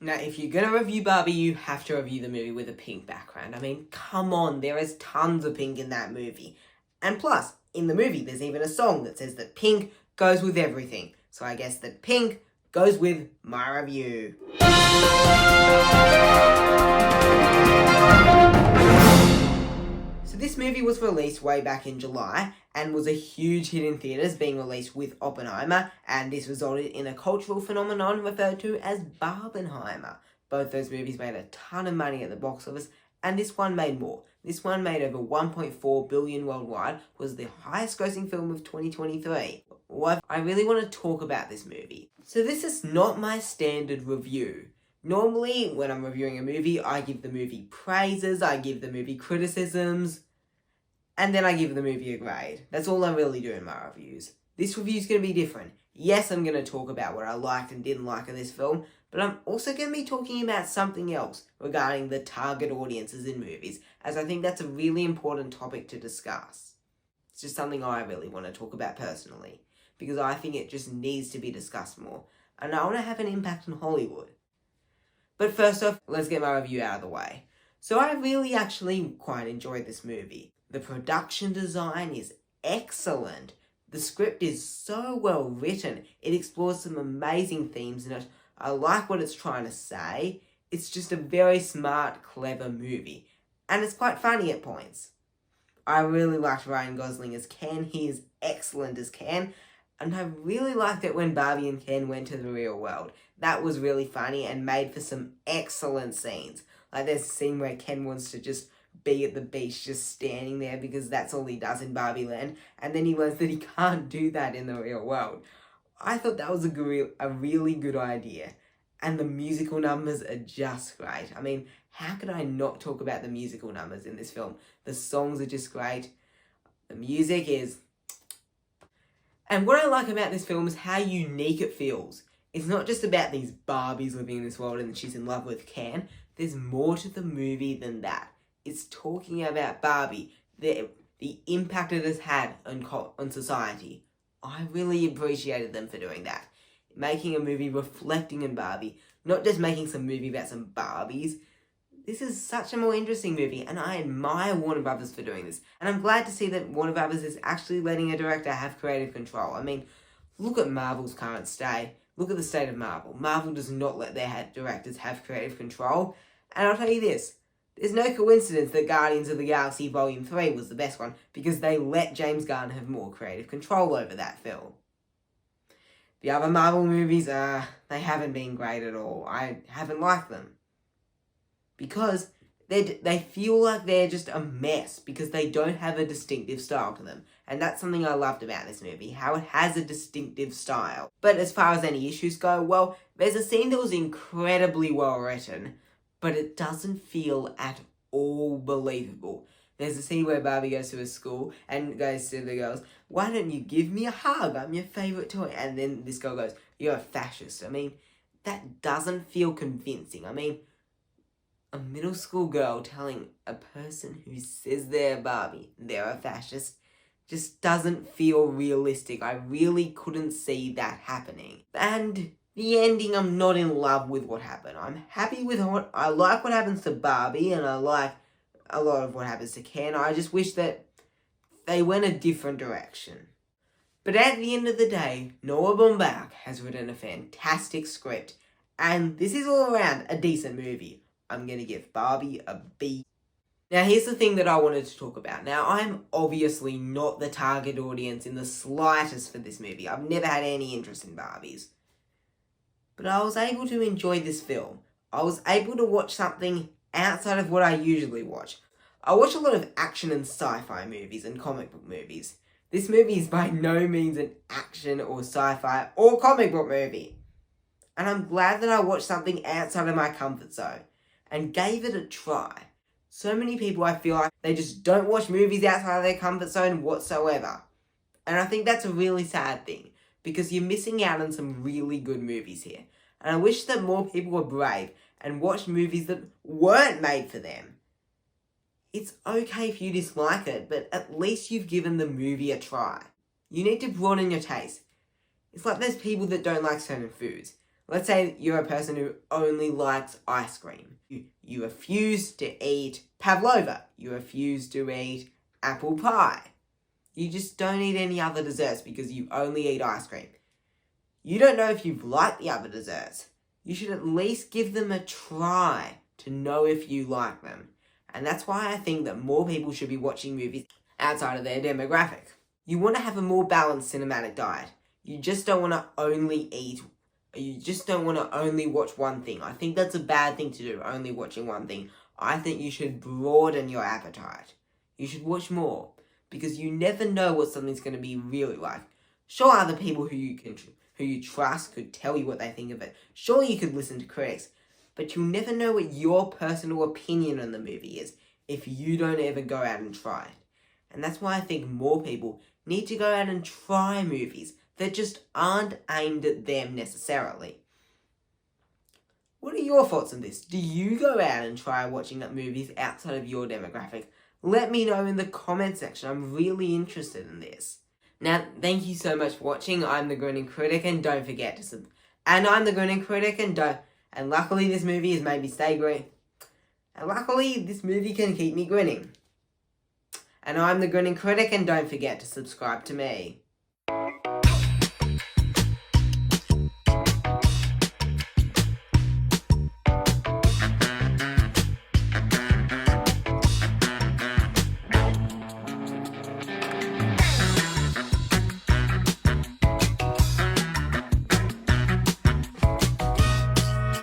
Now, if you're going to review Barbie, you have to review the movie with a pink background. I mean, come on, there is tons of pink in that movie. And plus, in the movie, there's even a song that says that pink goes with everything. So I guess that pink goes with my review. So this movie was released way back in July and was a huge hit in theatres, being released with Oppenheimer, and this resulted in a cultural phenomenon referred to as Barbenheimer. Both those movies made a ton of money at the box office, and this one made more. This one made over $1.4 billion worldwide, was the highest grossing film of 2023. Well, I really want to talk about this movie. So this is not my standard review. Normally, when I'm reviewing a movie, I give the movie praises, I give the movie criticisms, and then I give the movie a grade. That's all I really do in my reviews. This review is going to be different. Yes, I'm going to talk about what I liked and didn't like of this film, but I'm also going to be talking about something else regarding the target audiences in movies, as I think that's a really important topic to discuss. It's just something I really want to talk about personally, because I think it just needs to be discussed more, and I want to have an impact on Hollywood. But first off, let's get my review out of the way. So I really actually quite enjoyed this movie. The production design is excellent. The script is so well written. It explores some amazing themes in it. I like what it's trying to say. It's just a very smart, clever movie. And it's quite funny at points. I really liked Ryan Gosling as Ken. He is excellent as Ken. And I really liked it when Barbie and Ken went to the real world. That was really funny and made for some excellent scenes. Like there's a scene where Ken wants to just be at the beach just standing there because that's all he does in Barbie Land, and then he learns that he can't do that in the real world. I thought that was a really good idea, and the musical numbers are just great. I mean, how could I not talk about the musical numbers in this film? The songs are just great. The music is... And what I like about this film is how unique it feels. It's not just about these Barbies living in this world and she's in love with Ken. There's more to the movie than that. It's talking about Barbie, the impact it has had on society. I really appreciated them for doing that. Making a movie reflecting on Barbie, not just making some movie about some Barbies. This is such a more interesting movie, and I admire Warner Brothers for doing this. And I'm glad to see that Warner Brothers is actually letting a director have creative control. I mean, look at Marvel's current state. Look at the state of Marvel. Marvel does not let their directors have creative control. And I'll tell you this. There's no coincidence that Guardians of the Galaxy Volume 3 was the best one, because they let James Gunn have more creative control over that film. The other Marvel movies, they haven't been great at all. I haven't liked them. Because they feel like they're just a mess, because they don't have a distinctive style to them. And that's something I loved about this movie, how it has a distinctive style. But as far as any issues go, well, there's a scene that was incredibly well written, but it doesn't feel at all believable. There's a scene where Barbie goes to a school and goes to the girls, "Why don't you give me a hug? I'm your favourite toy." And then this girl goes, "You're a fascist." I mean, that doesn't feel convincing. I mean, a middle school girl telling a person who says they're Barbie, they're a fascist, just doesn't feel realistic. I really couldn't see that happening. And the ending, I'm not in love with what happened. I'm happy with I like what happens to Barbie, and I like a lot of what happens to Ken. I just wish that they went a different direction. But at the end of the day, Noah Baumbach has written a fantastic script, and this is all around a decent movie. I'm going to give Barbie a B. Now here's the thing that I wanted to talk about. Now I'm obviously not the target audience in the slightest for this movie. I've never had any interest in Barbies. But I was able to enjoy this film. I was able to watch something outside of what I usually watch. I watch a lot of action and sci-fi movies and comic book movies. This movie is by no means an action or sci-fi or comic book movie. And I'm glad that I watched something outside of my comfort zone and gave it a try. So many people, I feel like they just don't watch movies outside of their comfort zone whatsoever. And I think that's a really sad thing, because you're missing out on some really good movies here. And I wish that more people were brave and watched movies that weren't made for them. It's okay if you dislike it, but at least you've given the movie a try. You need to broaden your taste. It's like there's people that don't like certain foods. Let's say you're a person who only likes ice cream. You refuse to eat pavlova. You refuse to eat apple pie. You just don't eat any other desserts because you only eat ice cream. You don't know if you like the other desserts. You should at least give them a try to know if you like them. And that's why I think that more people should be watching movies outside of their demographic. You want to have a more balanced cinematic diet. You just don't want to only watch one thing. I think that's a bad thing to do, only watching one thing. I think you should broaden your appetite. You should watch more, because you never know what something's going to be really like. Sure, other people who you trust could tell you what they think of it. Sure, you could listen to critics, but you'll never know what your personal opinion on the movie is if you don't ever go out and try it. And that's why I think more people need to go out and try movies that just aren't aimed at them necessarily. What are your thoughts on this? Do you go out and try watching movies outside of your demographic? Let me know in the comment section. I'm really interested in this. Now, thank you so much for watching. I'm the Grinning Critic, and don't forget to and luckily this movie has made me stay grin. And luckily this movie can keep me grinning. And I'm the Grinning Critic, and don't forget to subscribe to me.